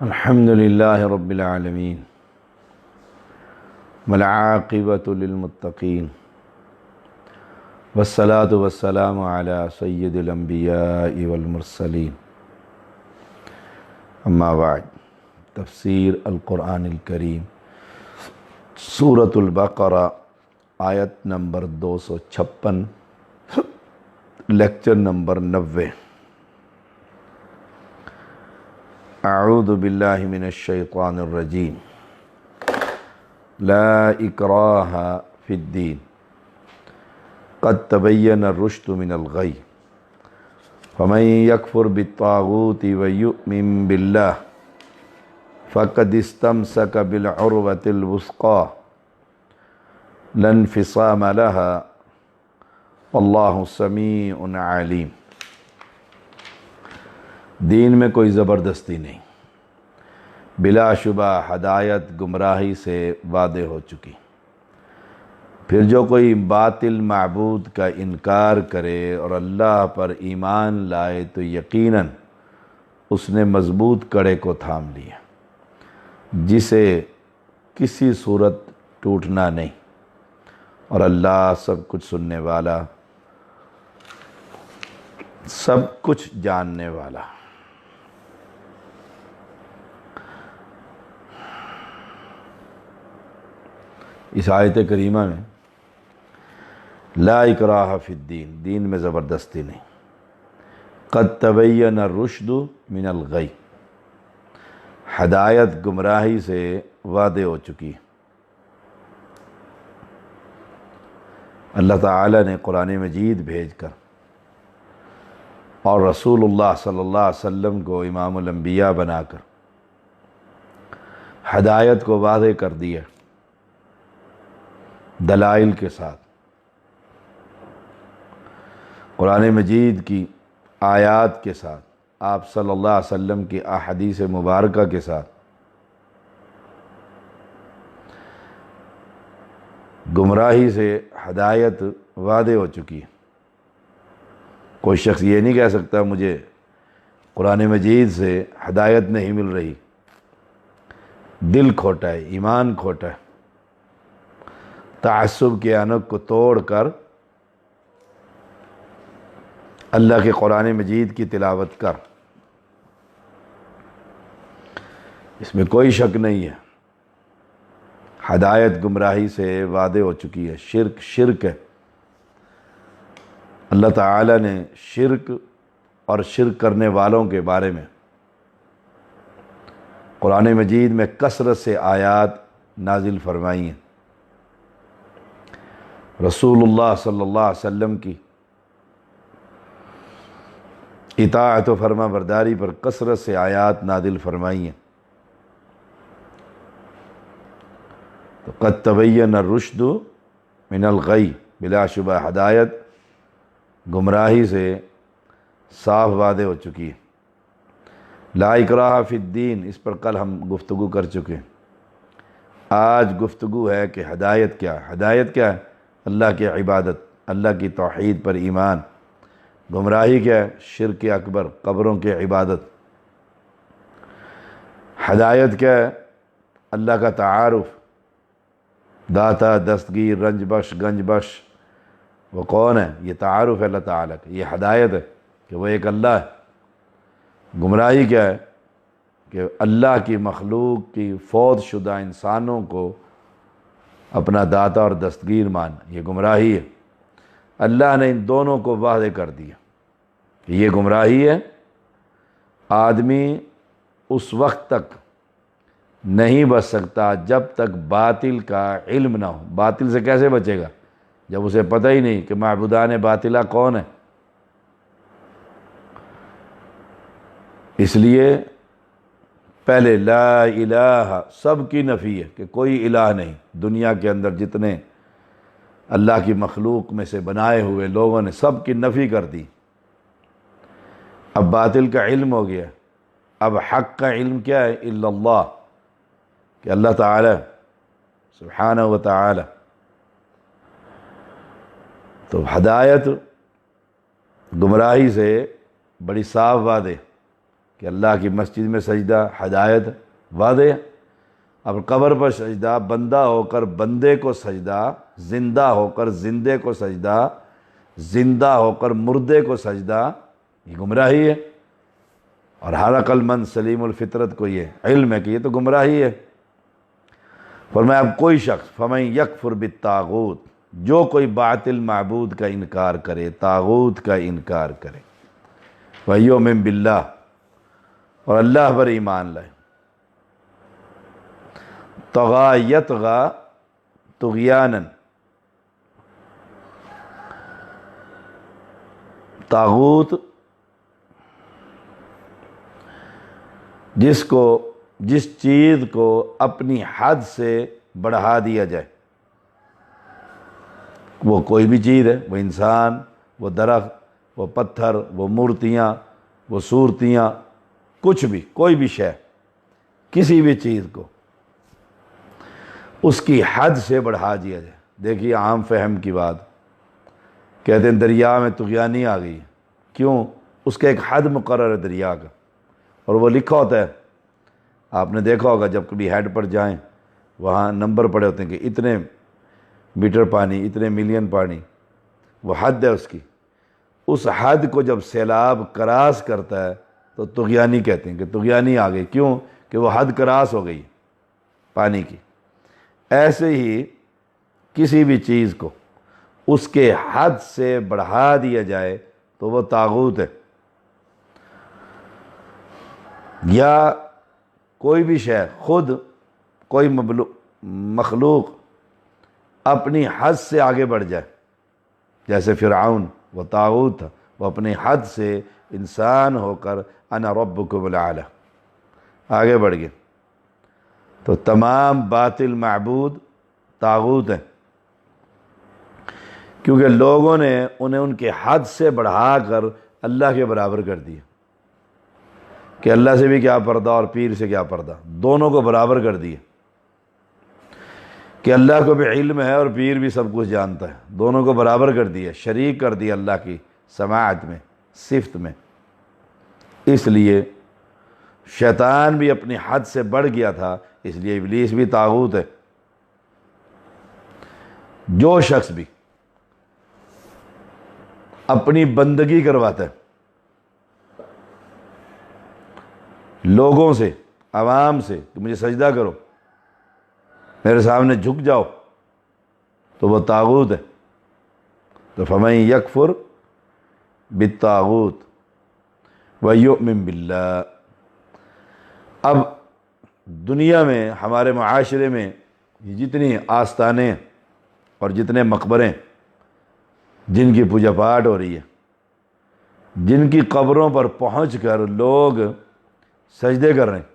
الحمد للہ رب العالمین والعاقبۃ للمتقین والصلاة والسلام علی سید الانبیاء والمرسلین اما بعد۔ تفسیر القرآن الکریم سورۃ البقرہ آیت نمبر 256، لیکچر نمبر 90۔ اعوذ باللہ من الشیطان الرجیم۔ لا اکراہ فی الدین قد تبین الرشد من الغی فمن یکفر بالطاغوت ویؤمن باللہ فقد استمسک بالعروۃ الوثقی لا انفصام لها واللہ سمیع علیم۔ دین میں کوئی زبردستی نہیں، بلا شبہ ہدایت گمراہی سے واضح ہو چکی۔ پھر جو کوئی باطل معبود کا انکار کرے اور اللہ پر ایمان لائے تو یقیناً اس نے مضبوط کڑے کو تھام لیا جسے کسی صورت ٹوٹنا نہیں، اور اللہ سب کچھ سننے والا، سب کچھ جاننے والا۔ اس آیت کریمہ میں لا اکراہ فی الدین، دین میں زبردستی نہیں۔ قد تبین الرشد من الغی، ہدایت گمراہی سے واضح ہو چکی ہے۔ اللہ تعالیٰ نے قرآن مجید بھیج کر اور رسول اللہ صلی اللہ علیہ وسلم کو امام الانبیاء بنا کر ہدایت کو واضح کر دیا دلائل کے ساتھ، قرآن مجید کی آیات کے ساتھ، آپ صلی اللہ علیہ وسلم کی احادیث مبارکہ کے ساتھ۔ گمراہی سے ہدایت واضح ہو چکی ہے۔ کوئی شخص یہ نہیں کہہ سکتا مجھے قرآن مجید سے ہدایت نہیں مل رہی۔ دل کھوٹا ہے، ایمان کھوٹا ہے۔ تعصب کے عنق کو توڑ کر اللہ کے قرآن مجید کی تلاوت کر، اس میں کوئی شک نہیں ہے۔ ہدایت گمراہی سے واضح ہو چکی ہے۔ شرک ہے۔ اللہ تعالیٰ نے شرک اور شرک کرنے والوں کے بارے میں قرآن مجید میں کثرت سے آیات نازل فرمائی ہیں۔ رسول اللہ صلی اللہ علیہ وسلم کی اطاعت و فرما برداری پر کثرت سے آیات نازل فرمائی ہیں۔ تو قد تبین الرشد من الغی، بلا شبہ ہدایت گمراہی سے صاف واضح ہو چکی ہے۔ لا اکراہ فی الدین، اس پر کل ہم گفتگو کر چکے ہیں۔ آج گفتگو ہے کہ ہدایت کیا ہے۔ ہدایت کیا ہے؟ اللہ کی عبادت، اللہ کی توحید پر ایمان۔ گمراہی کیا ہے؟ شرک اکبر، قبروں کی عبادت۔ ہدایت کیا ہے؟ اللہ کا تعارف، داتا، دستگیر، رنج بخش، گنج بخش، وہ کون ہے؟ یہ تعارف ہے اللہ تعالیٰ کا، یہ ہدایت ہے کہ وہ ایک اللہ ہے۔ گمراہی کیا ہے؟ کہ اللہ کی مخلوق کی فوت شدہ انسانوں کو اپنا داتا اور دستگیر مان، یہ گمراہی ہے۔ اللہ نے ان دونوں کو واضح کر دیا کہ یہ گمراہی ہے۔ آدمی اس وقت تک نہیں بچ سکتا جب تک باطل کا علم نہ ہو۔ باطل سے کیسے بچے گا جب اسے پتہ ہی نہیں کہ معبودان باطلہ کون ہے؟ اس لیے پہلے لا الہ سب کی نفی ہے کہ کوئی الہ نہیں۔ دنیا کے اندر جتنے اللہ کی مخلوق میں سے بنائے ہوئے لوگوں نے سب کی نفی کر دی۔ اب باطل کا علم ہو گیا، اب حق کا علم کیا ہے؟ الا اللہ، کہ اللہ تعالی سبحانہ و تعالی۔ تو ہدایت گمراہی سے بڑی صاف واضح کہ اللہ کی مسجد میں سجدہ ہدایت واضح ہے۔ اب قبر پر سجدہ، بندہ ہو کر بندے کو سجدہ، زندہ ہو کر زندے کو سجدہ، زندہ ہو کر مردے کو سجدہ، یہ گمراہی ہے۔ اور ہر عقل مند سلیم الفطرت کو یہ علم ہے کہ یہ تو گمراہی ہے۔ فرمایا اب کوئی شخص فَمَن یکفر بالطاغوت، جو کوئی باطل معبود کا انکار کرے، طاغوت کا انکار کرے، وَیُؤْمِن بِاللہ، اور اللہ پر ایمان لائے، طغا یطغا طغیاناً، طاغوت جس چیز کو اپنی حد سے بڑھا دیا جائے، وہ کوئی بھی چیز ہے، وہ انسان، وہ درخت، وہ پتھر، وہ مورتیاں، وہ صورتیاں، کچھ بھی، کوئی بھی شے، کسی بھی چیز کو اس کی حد سے بڑھا دیا جائے۔ دیکھیے عام فہم کی بات، کہتے ہیں دریا میں طغیانی آ گئی، کیوں؟ اس کا ایک حد مقرر ہے دریا کا، اور وہ لکھا ہوتا ہے، آپ نے دیکھا ہوگا جب کبھی ہیڈ پر جائیں وہاں نمبر پڑے ہوتے ہیں کہ اتنے میٹر پانی، اتنے ملین پانی، وہ حد ہے اس کی۔ اس حد کو جب سیلاب کراس کرتا ہے تو طغیانی کہتے ہیں کہ طغیانی آ گئی، کیوں؟ کہ وہ حد کراس ہو گئی پانی کی۔ ایسے ہی کسی بھی چیز کو اس کے حد سے بڑھا دیا جائے تو وہ طاغوت ہے۔ یا کوئی بھی شے، خود کوئی مخلوق اپنی حد سے آگے بڑھ جائے، جیسے فرعون، وہ طاغوت تھا، وہ اپنی حد سے انسان ہو کر انا ربکم الاعلی آگے بڑھ گئے، تو تمام باطل معبود طاغوت ہیں، کیونکہ لوگوں نے انہیں ان کے حد سے بڑھا کر اللہ کے برابر کر دیا کہ اللہ سے بھی کیا پردہ اور پیر سے کیا پردہ، دونوں کو برابر کر دیا کہ اللہ کو بھی علم ہے اور پیر بھی سب کچھ جانتا ہے، دونوں کو برابر کر دیا، شریک کر دیا اللہ کی سماعت میں، صفت میں۔ اس لیے شیطان بھی اپنی حد سے بڑھ گیا تھا، اس لیے ابلیس بھی طاغوت ہے۔ جو شخص بھی اپنی بندگی کرواتا ہے لوگوں سے، عوام سے، کہ مجھے سجدہ کرو، میرے سامنے جھک جاؤ، تو وہ طاغوت ہے۔ تو فَمَن یکفر بالطاغوت وَیُؤْمِن بِاللَّہ۔ اب دنیا میں، ہمارے معاشرے میں جتنی آستانے اور جتنے مقبریں جن کی پوجا پاٹ ہو رہی ہے، جن کی قبروں پر پہنچ کر لوگ سجدے کر رہے ہیں،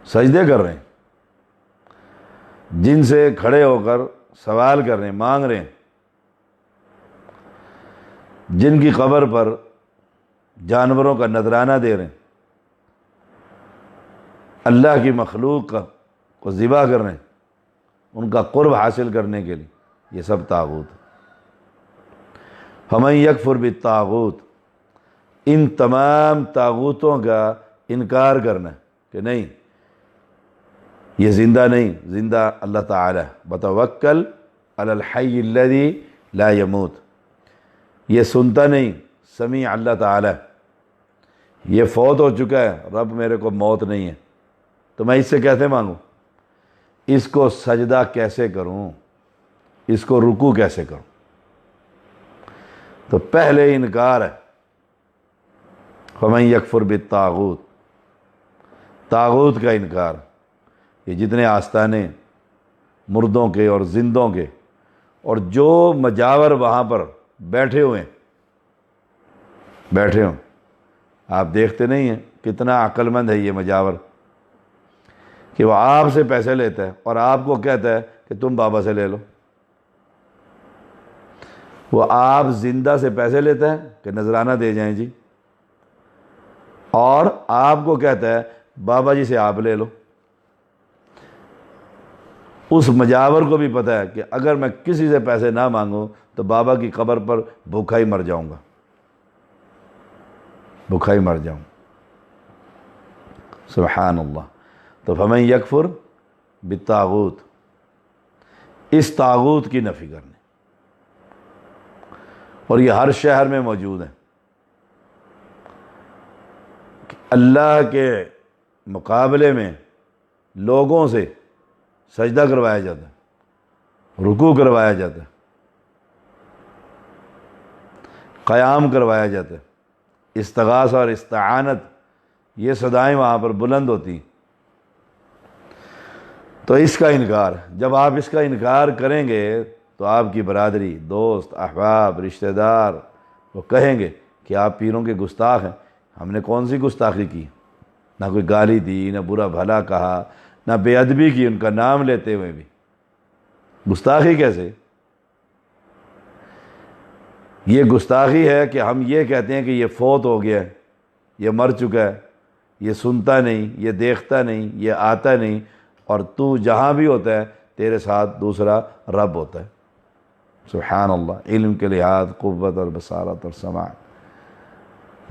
سجدے کر رہے ہیں، جن سے کھڑے ہو کر سوال کر رہے ہیں، مانگ رہے ہیں، جن کی قبر پر جانوروں کا نذرانہ دے رہے ہیں، اللہ کی مخلوق کو ذبح کر رہے ہیں ان کا قرب حاصل کرنے کے لیے، یہ سب طاغوت۔ فَمَن یکفر بالطاغوت، ان تمام طاغوتوں کا انکار کرنا کہ نہیں، یہ زندہ نہیں، زندہ اللہ تعالی، بتوکل علی الحی الذی لا یموت، یہ سنتا نہیں، سمیع اللہ تعالی، یہ فوت ہو چکا ہے، رب میرے کو موت نہیں ہے، تو میں اس سے کیسے مانگوں، اس کو سجدہ کیسے کروں، اس کو رکوع کیسے کروں؟ تو پہلے انکار ہے، فَمَن یکفر بالطاغوت، طاغوت کا انکار۔ یہ جتنے آستانے مردوں کے اور زندوں کے اور جو مجاور وہاں پر بیٹھے ہوئے ہیں، بیٹھے ہوں، آپ دیکھتے نہیں ہیں کتنا عقل مند ہے یہ مجاور، کہ وہ آپ سے پیسے لیتا ہے اور آپ کو کہتا ہے کہ تم بابا سے لے لو۔ وہ آپ زندہ سے پیسے لیتا ہے کہ نذرانہ دے جائیں جی، اور آپ کو کہتا ہے بابا جی سے آپ لے لو۔ اس مجاور کو بھی پتہ ہے کہ اگر میں کسی سے پیسے نہ مانگوں تو بابا کی قبر پر بھوکا ہی مر جاؤں گا، بھوکا ہی مر جاؤں۔ سبحان اللہ۔ تو فمن یکفر بالطاغوت، اس طاغوت کی نفی کرنے، اور یہ ہر شہر میں موجود ہے کہ اللہ کے مقابلے میں لوگوں سے سجدہ کروایا جاتا ہے، رکوع کروایا جاتا ہے، قیام کروایا جاتا ہے، استغاثہ اور استعانت، یہ صدائیں وہاں پر بلند ہوتی۔ تو اس کا انکار، جب آپ اس کا انکار کریں گے تو آپ کی برادری، دوست، احباب، رشتہ دار وہ کہیں گے کہ آپ پیروں کے گستاخ ہیں۔ ہم نے کون سی گستاخی کی؟ نہ کوئی گالی دی، نہ برا بھلا کہا، نہ بے ادبی کی ان کا نام لیتے ہوئے بھی۔ گستاخی کیسے؟ یہ گستاخی ہے کہ ہم یہ کہتے ہیں کہ یہ فوت ہو گیا ہے، یہ مر چکا ہے، یہ سنتا نہیں، یہ دیکھتا نہیں، یہ آتا نہیں، اور تو جہاں بھی ہوتا ہے تیرے ساتھ دوسرا رب ہوتا ہے۔ سبحان اللہ۔ علم کے لحاظ، قوت اور بصارت اور سماع،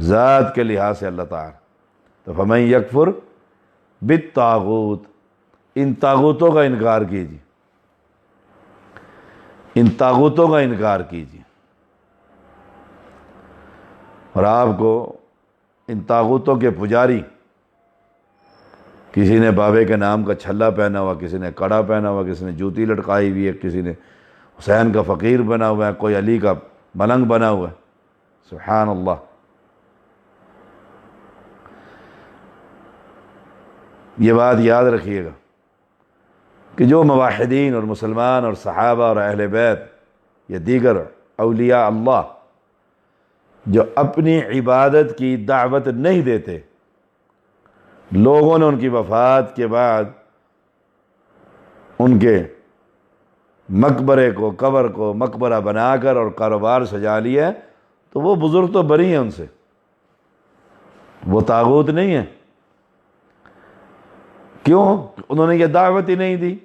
ذات کے لحاظ سے اللہ تعالیٰ۔ تو فمن یکفر بالطاغوت، ان طاغوتوں کا انکار کیجیے، ان طاغوتوں کا انکار کیجیے۔ اور آپ کو ان طاغوتوں کے پجاری، کسی نے بابے کے نام کا چھلا پہنا ہوا، کسی نے کڑا پہنا ہوا، کسی نے جوتی لٹکائی ہوئی ہے، کسی نے حسین کا فقیر بنا ہوا ہے، کوئی علی کا ملنگ بنا ہوا ہے۔ سبحان اللہ۔ یہ بات یاد رکھیے گا کہ جو موحدین اور مسلمان اور صحابہ اور اہل بیت یا دیگر اولیاء اللہ جو اپنی عبادت کی دعوت نہیں دیتے، لوگوں نے ان کی وفات کے بعد ان کے مقبرے کو، قبر کو مقبرہ بنا کر اور کاروبار سجا لیا، تو وہ بزرگ تو بری ہیں ان سے، وہ طاغوت نہیں ہیں۔ کیوں؟ انہوں نے یہ دعوت ہی نہیں دی،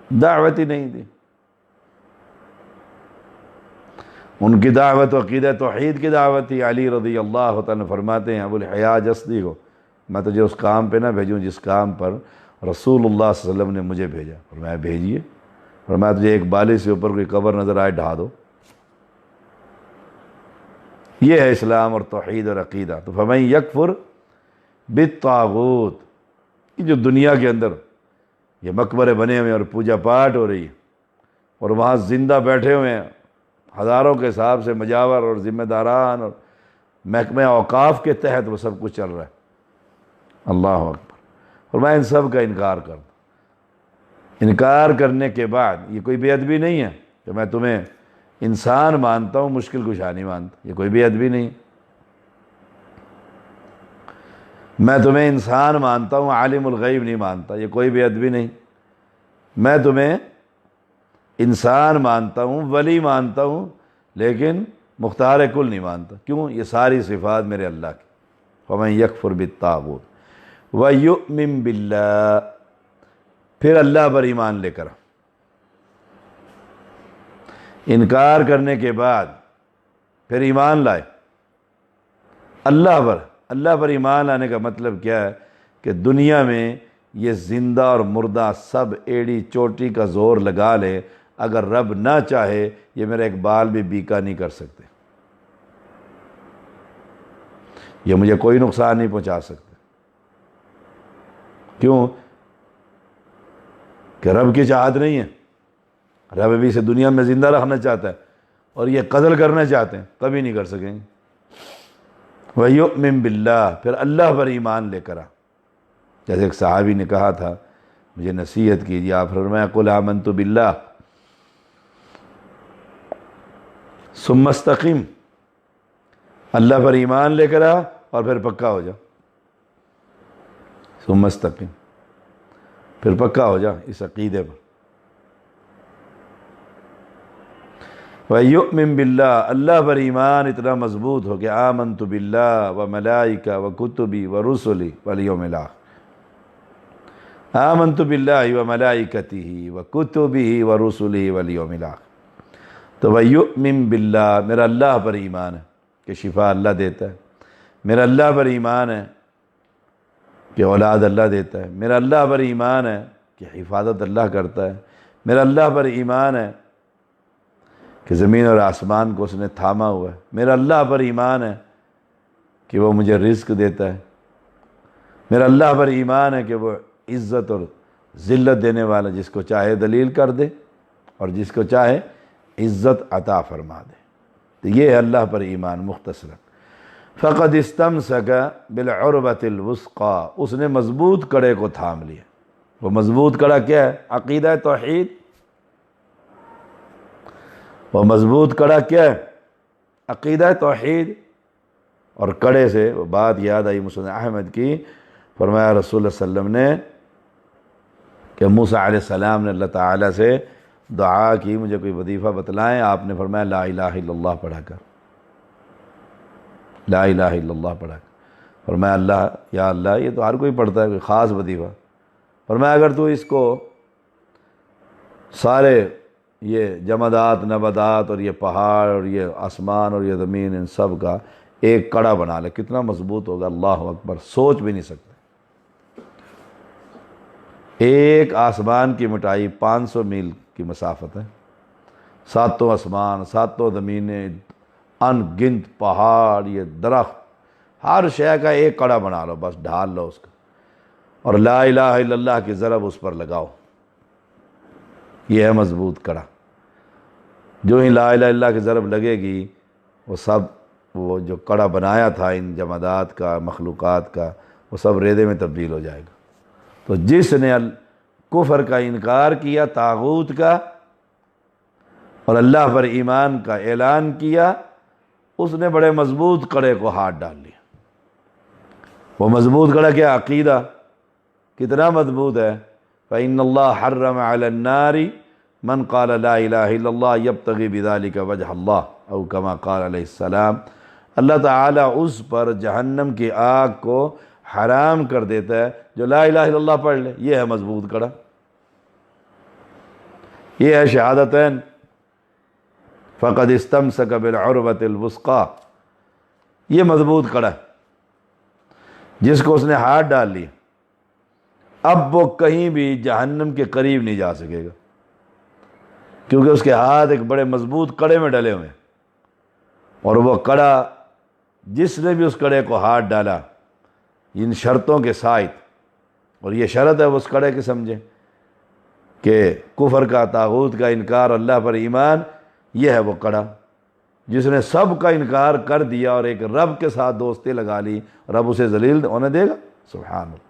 دعوت ہی نہیں دی۔ ان کی دعوت عقیدہ توحید کی دعوت تھی۔ علی رضی اللہ تعالیٰ فرماتے ہیں ابو الحیاء جسدی کو، میں تجھے اس کام پہ نہ بھیجوں جس کام پر رسول اللہ صلی اللہ علیہ وسلم نے مجھے بھیجا۔ فرمایا بھیجیے۔ فرمایا تجھے ایک بالی سے اوپر کوئی قبر نظر آئے ڈھا دو۔ یہ ہے اسلام اور توحید اور عقیدہ۔ تو فمن یکفر بالطاغوت، یہ جو دنیا کے اندر یہ مقبرے بنے ہوئے اور پوجا پاٹ ہو رہی ہے، اور وہاں زندہ بیٹھے ہوئے ہیں ہزاروں کے حساب سے مجاور اور ذمہ داران، اور محکمہ اوقاف کے تحت وہ سب کچھ چل رہا ہے۔ اللہ اکبر۔ اور میں ان سب کا انکار کر دوں۔ انکار کرنے کے بعد یہ کوئی بے ادبی نہیں ہے کہ میں تمہیں انسان مانتا ہوں، مشکل کشا نہیں مانتا، یہ کوئی بے ادبی نہیں۔ میں تمہیں انسان مانتا ہوں، عالم الغیب نہیں مانتا، یہ کوئی بے ادبی نہیں۔ میں تمہیں انسان مانتا ہوں، ولی مانتا ہوں، لیکن مختار کل نہیں مانتا۔ کیوں؟ یہ ساری صفات میرے اللہ کی۔ فمن یکفر بالطاغوت ویؤمن باللہ، پھر اللہ پر ایمان لے کر، انکار کرنے کے بعد پھر ایمان لائے اللہ پر۔ اللہ پر ایمان لانے کا مطلب کیا ہے کہ دنیا میں یہ زندہ اور مردہ سب ایڑی چوٹی کا زور لگا لے، اگر رب نہ چاہے یہ میرا ایک بال بھی بیکا نہیں کر سکتے، یہ مجھے کوئی نقصان نہیں پہنچا سکتے۔ کیوں؟ کہ رب کی چاہت نہیں ہے، رب بھی اسے دنیا میں زندہ رکھنا چاہتا ہے، اور یہ قتل کرنا چاہتے ہیں، کبھی نہیں کر سکیں گے۔ وَيُؤْمِن بِاللَّهِ، پھر اللہ پر ایمان لے کر آ۔ جیسے ایک صحابی نے کہا تھا مجھے نصیحت کیجیے، آپ فرمایا قُلْ آمَنْتُ بِاللَّهِ ثُمَّ اسْتَقِمْ، اللہ پر ایمان لے کر آ اور پھر پکا ہو جا۔ ثُمَّ اسْتَقِمْ، پھر پکا ہو جا اس عقیدے پر۔ وَيُؤْمِن بِاللَّهِ، اللہ پر ایمان اتنا مضبوط ہو کہ آمنت باللہ وملائکہ وکتبی ورسلی والیوم الآخر، آمنت باللہ وملائکتہ وکتبہ ورسلہ والیوم الآخر۔ تو وَيُؤْمِن بِاللَّهِ، میرا اللہ پر ایمان ہے کہ شفا اللہ دیتا ہے، میرا اللہ پر ایمان ہے کہ اولاد اللہ دیتا ہے، میرا اللہ پر ایمان ہے کہ حفاظت اللہ کرتا ہے، میرا اللہ پر ایمان ہے کہ زمین اور آسمان کو اس نے تھاما ہوا ہے، میرا اللہ پر ایمان ہے کہ وہ مجھے رزق دیتا ہے، میرا اللہ پر ایمان ہے کہ وہ عزت اور ذلت دینے والا، جس کو چاہے ذلیل کر دے اور جس کو چاہے عزت عطا فرما دے۔ تو یہ ہے اللہ پر ایمان مختصراً۔ فقد استمسک بالعروۃ الوثقی، اس نے مضبوط کڑے کو تھام لیا۔ وہ مضبوط کڑا کیا ہے؟ عقیدہ توحید۔ وہ مضبوط کڑا کیا ہے؟ عقیدہ توحید۔ اور کڑے سے وہ بات یاد آئی مسند احمد کی، فرمایا رسول اللہ صلی اللہ علیہ وسلم نے کہ موسیٰ علیہ السلام نے اللہ تعالیٰ سے دعا کی، مجھے کوئی وظیفہ بتلائیں، آپ نے فرمایا لا الہ الا اللہ پڑھا کر، لا الہ الا اللہ پڑھا کر۔ فرمایا اللہ، یا اللہ، یہ تو ہر کوئی پڑھتا ہے، کوئی خاص وظیفہ۔ فرمایا اگر تو اس کو سارے یہ جمادات، نباتات اور یہ پہاڑ اور یہ آسمان اور یہ زمین، ان سب کا ایک کڑا بنا لے، کتنا مضبوط ہوگا، اللہ اکبر، سوچ بھی نہیں سکتے۔ ایک آسمان کی مٹائی 500 میل کی مسافت ہے، ساتوں آسمان، ساتوں زمینیں، ان گنت پہاڑ، یہ درخت، ہر شے کا ایک کڑا بنا لو، بس ڈھال لو اس کا، اور لا الہ الا اللہ کی ضرب اس پر لگاؤ۔ یہ ہے مضبوط کڑا۔ جو ہی لا الہ الا اللہ کی ضرب لگے گی، وہ سب، وہ جو کڑا بنایا تھا ان جمادات کا، مخلوقات کا، وہ سب ریدے میں تبدیل ہو جائے گا۔ تو جس نے کفر کا انکار کیا، طاغوت کا، اور اللہ پر ایمان کا اعلان کیا، اس نے بڑے مضبوط کڑے کو ہاتھ ڈال لیا۔ وہ مضبوط کڑا کیا؟ عقیدہ۔ کتنا مضبوط ہے؟ فإن اللہ حرم علی النار من قال لا الہ الا اللہ یبتغی بذلک وجہ اللہ، او کما قال علیہ السلام۔ اللہ تعالیٰ اس پر جہنم کی آگ کو حرام کر دیتا ہے جو لا الہ الا اللہ پڑھ لے۔ یہ ہے مضبوط کڑا، یہ ہے شہادتین۔ فقد استمسک بالعروۃ الوثقی، یہ مضبوط کڑا ہے جس کو اس نے ہاتھ ڈال لیا، اب وہ کہیں بھی جہنم کے قریب نہیں جا سکے گا، کیونکہ اس کے ہاتھ ایک بڑے مضبوط کڑے میں ڈلے ہوئے ہیں۔ اور وہ کڑا، جس نے بھی اس کڑے کو ہاتھ ڈالا ان شرطوں کے ساتھ، اور یہ شرط ہے اس کڑے کے سمجھے کہ کفر کا، طاغوت کا انکار، اللہ پر ایمان، یہ ہے وہ کڑا جس نے سب کا انکار کر دیا اور ایک رب کے ساتھ دوستی لگا لی، رب اسے ذلیل ہونے دے گا؟ سبحان اللہ،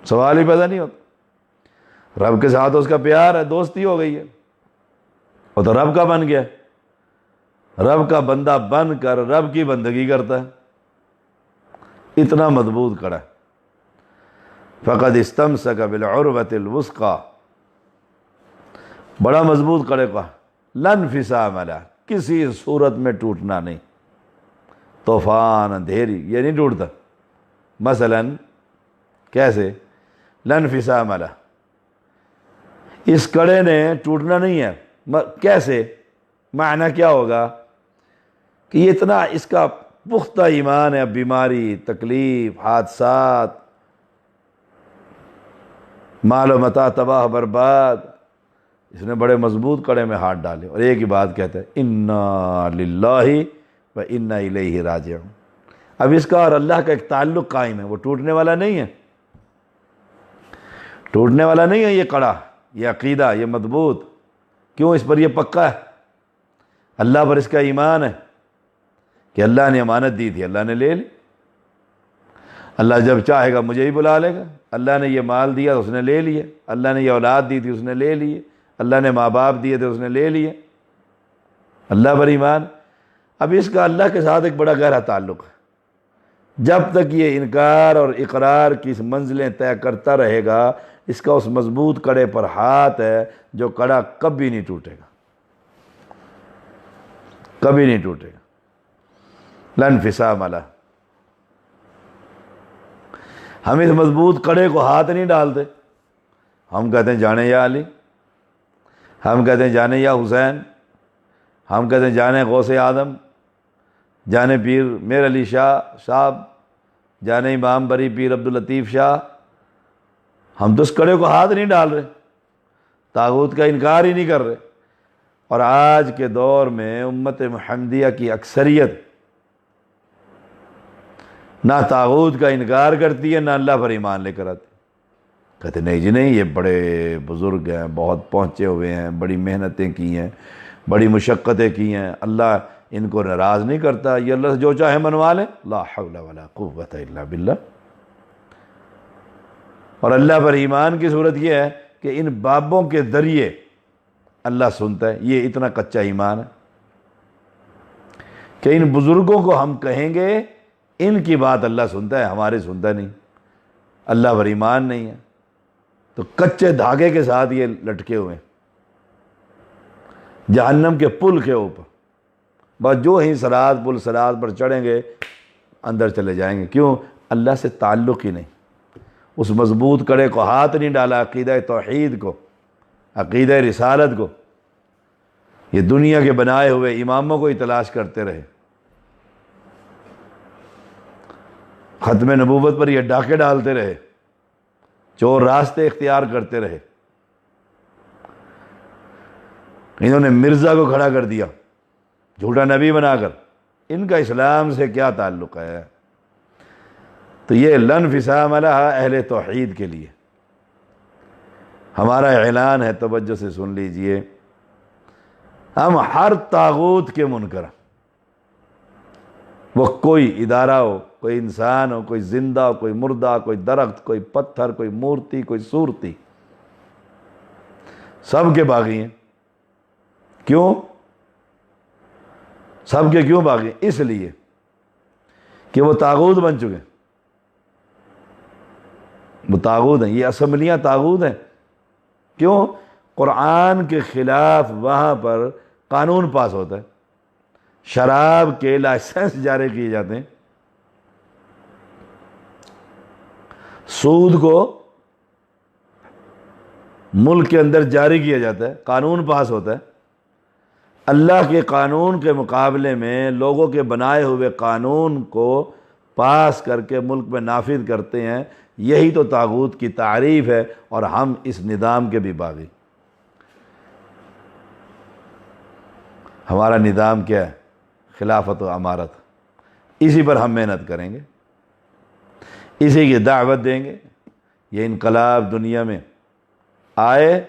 سوال ہی پیدا نہیں ہوتا۔ رب کے ساتھ اس کا پیار ہے، دوستی ہو گئی ہے، وہ تو رب کا بن گیا، رب کا بندہ بن کر رب کی بندگی کرتا ہے۔ اتنا مضبوط کڑا ہے۔ فقد استمسک بالعروۃ الوثقی، بڑا مضبوط کڑے کا، لا انفصام لہ، کسی صورت میں ٹوٹنا نہیں۔ طوفان، اندھیری، یہ نہیں ٹوٹتا۔ مثلا کیسے؟ لا انفصام لہ، اس کڑے نے ٹوٹنا نہیں ہے۔ کیسے؟ معنی کیا ہوگا کہ یہ اتنا اس کا پختہ ایمان ہے، اب بیماری، تکلیف، حادثات، مال و متاع تباہ برباد، اس نے بڑے مضبوط کڑے میں ہاتھ ڈالے اور ایک ہی بات کہتا ہے، انا للہ و انا الیہ راجعون۔ اب اس کا اور اللہ کا ایک تعلق قائم ہے، وہ ٹوٹنے والا نہیں ہے، ٹوٹنے والا نہیں ہے یہ کڑا، یہ عقیدہ، یہ مضبوط۔ کیوں؟ اس پر یہ پکا ہے، اللہ پر اس کا ایمان ہے کہ اللہ نے امانت دی تھی، اللہ نے لے لی، اللہ جب چاہے گا مجھے ہی بلا لے گا، اللہ نے یہ مال دیا اس نے لے لیے، اللہ نے یہ اولاد دی تھی اس نے لے لیے، اللہ نے ماں باپ دیے تھے اس نے لے لیے، اللہ پر ایمان۔ اب اس کا اللہ کے ساتھ ایک بڑا گہرا تعلق ہے، جب تک یہ انکار اور اقرار کی منزلیں طے کرتا رہے گا، اس کا اس مضبوط کڑے پر ہاتھ ہے جو کڑا کبھی نہیں ٹوٹے گا، کبھی نہیں ٹوٹے گا۔ لا انفصام لہ، ہم اس مضبوط کڑے کو ہاتھ نہیں ڈالتے، ہم کہتے ہیں جانے یا علی، ہم کہتے ہیں جانے یا حسین، ہم کہتے ہیں جانے غوث اعظم، جانے پیر میر علی شاہ صاحب، جانے امام بری پیر عبداللطیف شاہ، ہم تو اس کڑے کو ہاتھ نہیں ڈال رہے، طاغوت کا انکار ہی نہیں کر رہے۔ اور آج کے دور میں امت محمدیہ کی اکثریت نہ طاغوت کا انکار کرتی ہے، نہ اللہ پر ایمان لے کر آتی، کہتے نہیں جی نہیں، یہ بڑے بزرگ ہیں، بہت پہنچے ہوئے ہیں، بڑی محنتیں کی ہیں، بڑی مشقتیں کی ہیں، اللہ ان کو ناراض نہیں کرتا، یہ اللہ سے جو چاہے منوا لیں، لا حول ولا قوت الا باللہ۔ اور اللہ پر ایمان کی صورت یہ ہے کہ ان بابوں کے ذریعے اللہ سنتا ہے، یہ اتنا کچا ایمان ہے کہ ان بزرگوں کو ہم کہیں گے ان کی بات اللہ سنتا ہے، ہماری سنتا نہیں، اللہ پر ایمان نہیں ہے، تو کچے دھاگے کے ساتھ یہ لٹکے ہوئے ہیں جہنم کے پل کے اوپر، بس جو ہی صراط پل صراط پر چڑھیں گے اندر چلے جائیں گے۔ کیوں؟ اللہ سے تعلق ہی نہیں، اس مضبوط کڑے کو ہاتھ نہیں ڈالا، عقیدہ توحید کو، عقیدہ رسالت کو، یہ دنیا کے بنائے ہوئے اماموں کو ہی تلاش کرتے رہے، ختم نبوت پر یہ ڈاکے ڈالتے رہے، چور راستے اختیار کرتے رہے، انہوں نے مرزا کو کھڑا کر دیا جھوٹا نبی بنا کر، ان کا اسلام سے کیا تعلق ہے؟ تو یہ لا انفصام لہا اہل توحید کے لیے ہمارا اعلان ہے، توجہ سے سن لیجئے، ہم ہر طاغوت کے منکر ہیں، وہ کوئی ادارہ ہو، کوئی انسان ہو، کوئی زندہ ہو، کوئی مردہ، کوئی درخت، کوئی پتھر، کوئی مورتی، کوئی صورتی، سب کے باغی ہیں۔ کیوں؟ سب کے کیوں باغی؟ اس لیے کہ وہ طاغوت بن چکے ہیں، وہ طاغوت ہیں، یہ اسمبلیاں طاغوت ہیں۔ کیوں؟ قرآن کے خلاف وہاں پر قانون پاس ہوتا ہے، شراب کے لائسنس جاری کیے جاتے ہیں، سود کو ملک کے اندر جاری کیا جاتا ہے، قانون پاس ہوتا ہے۔ اللہ کے قانون کے مقابلے میں لوگوں کے بنائے ہوئے قانون کو پاس کر کے ملک میں نافذ کرتے ہیں، یہی تو طاغوت کی تعریف ہے، اور ہم اس نظام کے بھی باغی۔ ہمارا نظام کیا ہے؟ خلافت و امارت، اسی پر ہم محنت کریں گے، اسی کی دعوت دیں گے۔ یہ انقلاب دنیا میں آئے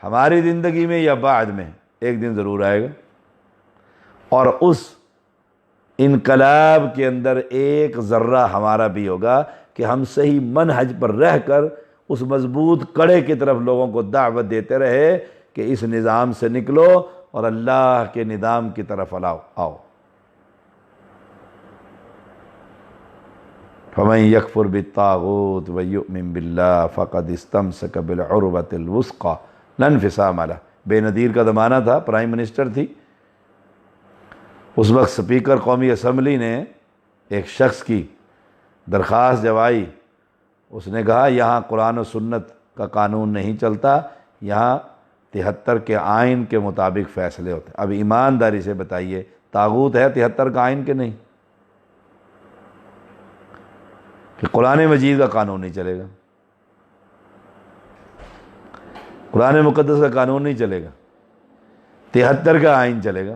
ہماری زندگی میں یا بعد میں، ایک دن ضرور آئے گا، اور اس انقلاب کے اندر ایک ذرہ ہمارا بھی ہوگا کہ ہم صحیح منہج پر رہ کر اس مضبوط کڑے کی طرف لوگوں کو دعوت دیتے رہے کہ اس نظام سے نکلو اور اللہ کے نظام کی طرف آؤ۔ فَمَن يَكْفُرْ بِالطَّاغُوتِ وَيُؤْمِن بِاللَّهِ فَقَدِ اسْتَمْسَكَ بِالْعُرْوَةِ الْوُثْقَىٰ لَا انفصام لَهَا۔ بے نظیر کا زمانہ تھا، پرائم منسٹر تھی، اس وقت سپیکر قومی اسمبلی نے ایک شخص کی درخواست جب آئی، اس نے کہا یہاں قرآن و سنت کا قانون نہیں چلتا، یہاں 73 کے آئین کے مطابق فیصلے ہوتے ہیں۔ اب ایمانداری سے بتائیے، طاغوت ہے 73 کا آئین کے نہیں؟ کہ قرآن مجید کا قانون نہیں چلے گا، قرآن مقدس کا قانون نہیں چلے گا، 73 کا آئین چلے گا،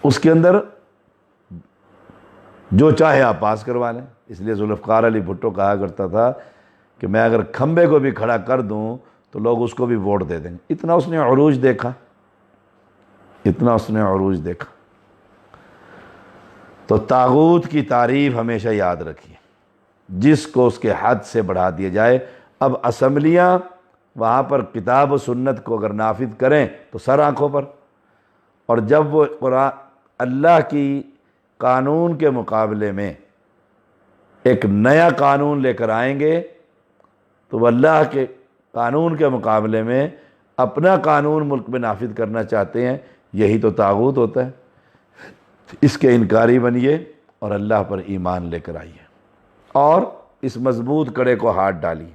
اس کے اندر جو چاہے آپ پاس کروا لیں۔ اس لیے ذوالفقار علی بھٹو کہا کرتا تھا کہ میں اگر کھمبے کو بھی کھڑا کر دوں تو لوگ اس کو بھی ووٹ دے دیں گے، اتنا اس نے عروج دیکھا، اتنا اس نے عروج دیکھا۔ تو طاغوت کی تعریف ہمیشہ یاد رکھیے، جس کو اس کے حد سے بڑھا دیا جائے۔ اب اسمبلیاں وہاں پر کتاب و سنت کو اگر نافذ کریں تو سر آنکھوں پر، اور جب وہ قرآن اللہ کی قانون کے مقابلے میں ایک نیا قانون لے کر آئیں گے تو وہ اللہ کے قانون کے مقابلے میں اپنا قانون ملک میں نافذ کرنا چاہتے ہیں، یہی تو طاغوت ہوتا ہے۔ اس کے انکاری بنیے اور اللہ پر ایمان لے کر آئیے، اور اس مضبوط کڑے کو ہاتھ ڈالیے،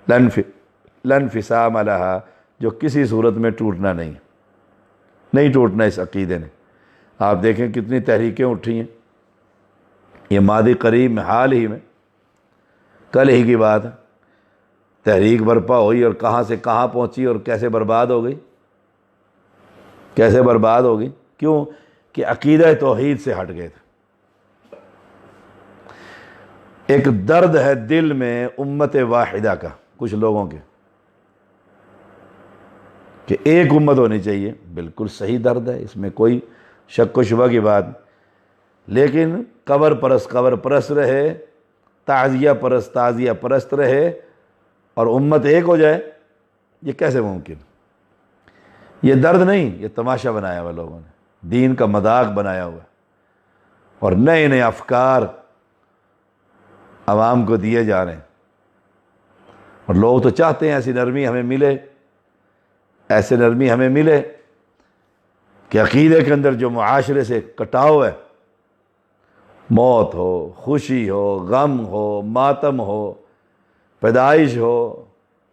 لن انفصام لہا، جو کسی صورت میں ٹوٹنا نہیں۔ نہیں ٹوٹنا اس عقیدے نے۔ آپ دیکھیں کتنی تحریکیں اٹھی ہیں، یہ ماضی قریب میں، حال ہی میں، کل ہی کی بات ہے، تحریک برپا ہوئی اور کہاں سے کہاں پہنچی اور کیسے برباد ہو گئی، کیسے برباد ہو گئی؟ کیوں کہ عقیدہ توحید سے ہٹ گئے تھے۔ ایک درد ہے دل میں امت واحدہ کا کچھ لوگوں کے، کہ ایک امت ہونی چاہیے، بالکل صحیح درد ہے، اس میں کوئی شک و شبہ کی بات نہیں، لیکن قبر پرست رہے، تعزیہ پرست رہے اور امت ایک ہو جائے، یہ کیسے ممکن؟ یہ درد نہیں، یہ تماشا بنایا ہوا لوگوں نے، دین کا مذاق بنایا ہوا، اور نئے نئے افکار عوام کو دیے جا رہے ہیں، اور لوگ تو چاہتے ہیں ایسی نرمی ہمیں ملے، ایسے نرمی ہمیں ملے کہ عقیدے کے اندر جو معاشرے سے کٹاؤ ہے، موت ہو، خوشی ہو، غم ہو، ماتم ہو، پیدائش ہو،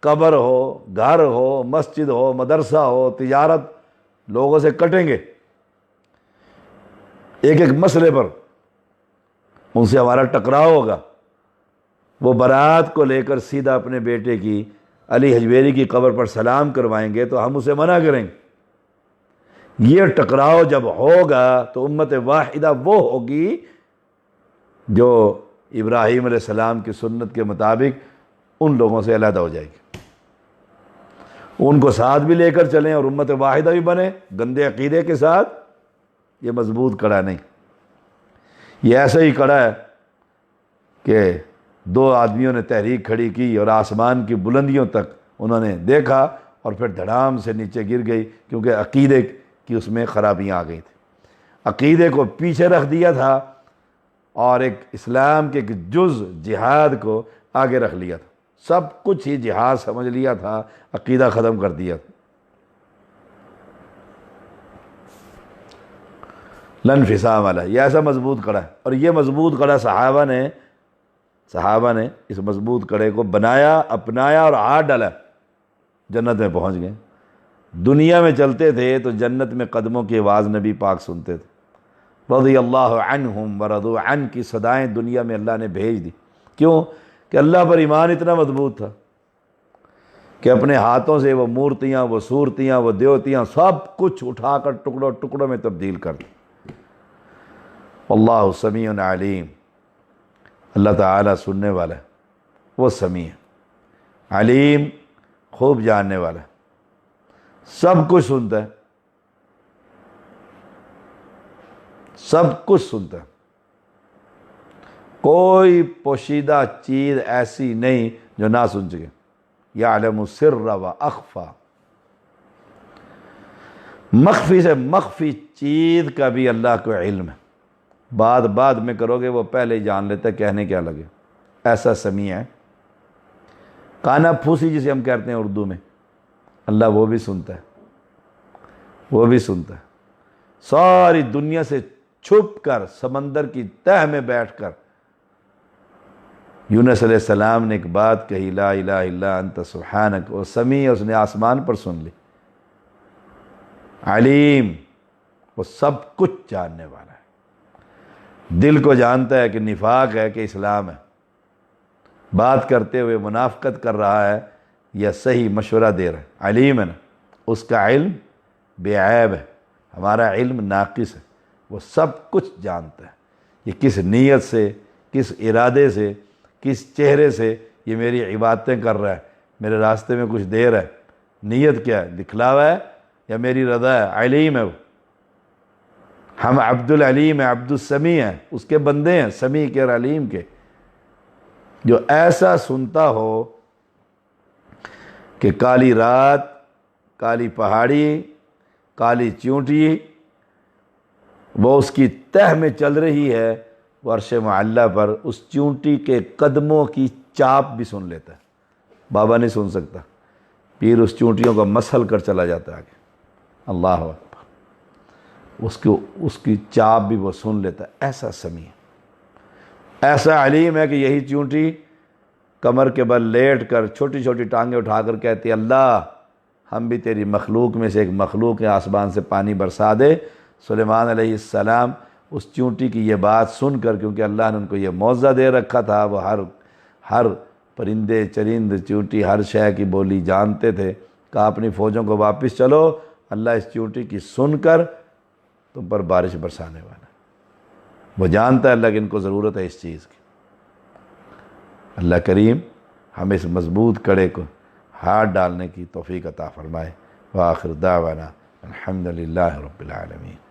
قبر ہو، گھر ہو، مسجد ہو، مدرسہ ہو، تجارت، لوگوں سے کٹیں گے ایک ایک مسئلے پر، ان سے ہمارا ٹکراؤ ہوگا، وہ برات کو لے کر سیدھا اپنے بیٹے کی علی حجویری کی قبر پر سلام کروائیں گے تو ہم اسے منع کریں گے۔ یہ ٹکراؤ جب ہوگا تو امت واحدہ وہ ہوگی جو ابراہیم علیہ السلام کی سنت کے مطابق ان لوگوں سے علیحدہ ہو جائے گی، ان کو ساتھ بھی لے کر چلیں اور امت واحدہ بھی بنے، گندے عقیدے کے ساتھ۔ یہ مضبوط کڑا نہیں، یہ ایسا ہی کڑا ہے کہ دو آدمیوں نے تحریک کھڑی کی اور آسمان کی بلندیوں تک انہوں نے دیکھا اور پھر دھڑام سے نیچے گر گئی، کیونکہ عقیدے کی اس میں خرابیاں آ گئی تھی، عقیدے کو پیچھے رکھ دیا تھا اور ایک اسلام کے ایک جز جہاد کو آگے رکھ لیا تھا، سب کچھ ہی جہاد سمجھ لیا تھا، عقیدہ ختم کر دیا تھا۔ لانفصام علیہ، یہ ایسا مضبوط کڑا ہے، اور یہ مضبوط کڑا صحابہ نے اس مضبوط کڑے کو بنایا، اپنایا اور ہاتھ ڈالا، جنت میں پہنچ گئے۔ دنیا میں چلتے تھے تو جنت میں قدموں کی آواز نبی پاک سنتے تھے، رضی اللہ عنہم ورضوا عنہ کی صدائیں دنیا میں اللہ نے بھیج دی۔ کیوں؟ کہ اللہ پر ایمان اتنا مضبوط تھا کہ اپنے ہاتھوں سے وہ مورتیاں، وہ صورتیاں، وہ دیوتیاں سب کچھ اٹھا کر ٹکڑوں میں تبدیل کر دی۔ اللہ سمیع علیم، اللہ تعالیٰ سننے والا ہے، وہ سمیع ہے، علیم خوب جاننے والا ہے، سب کچھ سنتا ہے، سب کچھ سنتا ہے، کوئی پوشیدہ چیز ایسی نہیں جو نہ سن سکے، یعلم السر و اخفی، مخفی سے مخفی چیز کا بھی اللہ کو علم ہے، بعد میں کرو گے وہ پہلے ہی جان لیتا ہے کہنے کیا لگے، ایسا سمیع ہے۔ کانا پھوسی جسے ہم کہتے ہیں اردو میں، اللہ وہ بھی سنتا ہے، وہ بھی سنتا ہے، ساری دنیا سے چھپ کر سمندر کی تہہ میں بیٹھ کر یونس علیہ السلام نے ایک بات کہی، لا الہ الا انت سبحانک، وہ سمیع، اس نے آسمان پر سن لی، علیم، وہ سب کچھ جاننے والا ہے، دل کو جانتا ہے کہ نفاق ہے کہ اسلام ہے، بات کرتے ہوئے منافقت کر رہا ہے یا صحیح مشورہ دے رہا ہے، علیم ہے نا، اس کا علم بے عیب ہے، ہمارا علم ناقص ہے، وہ سب کچھ جانتا ہے، یہ کس نیت سے، کس ارادے سے، کس چہرے سے یہ میری عبادتیں کر رہا ہے، میرے راستے میں کچھ دے رہا ہے، نیت کیا ہے، دکھلاوا ہے یا میری رضا ہے، علیم ہے وہ۔ ہم عبد العلیم ہیں، عبد السمیع ہیں، اس کے بندے ہیں، سمیع کے اور علیم کے، جو ایسا سنتا ہو کہ کالی رات، کالی پہاڑی، کالی چیونٹی وہ اس کی تہ میں چل رہی ہے، وہ عرش معلیٰ پر اس چیونٹی کے قدموں کی چاپ بھی سن لیتا ہے، بابا نہیں سن سکتا، پیر اس چیونٹیوں کو مسل کر چلا جاتا ہے آگے، اللہ اکبر، اس کی چاپ بھی وہ سن لیتا ہے، ایسا سمیع، ایسا علیم ہے کہ یہی چیونٹی کمر کے بل لیٹ کر چھوٹی چھوٹی ٹانگیں اٹھا کر کہتی ہے، اللہ ہم بھی تیری مخلوق میں سے ایک مخلوق ہے، آسمان سے پانی برسا دے۔ سلیمان علیہ السلام اس چونٹی کی یہ بات سن کر، کیونکہ اللہ نے ان کو یہ معجزہ دے رکھا تھا، وہ ہر پرندے چرند چونٹی ہر شے کی بولی جانتے تھے، کہا اپنی فوجوں کو واپس چلو، اللہ اس چونٹی کی سن کر تم پر بارش برسانے والا ہے۔ وہ جانتا ہے اللہ کہ ان کو ضرورت ہے اس چیز کی۔ اللہ کریم ہمیں اس مضبوط کڑے کو ہاتھ ڈالنے کی توفیق عطا فرمائے۔ وآخر دعوانا الحمدللہ رب العالمین۔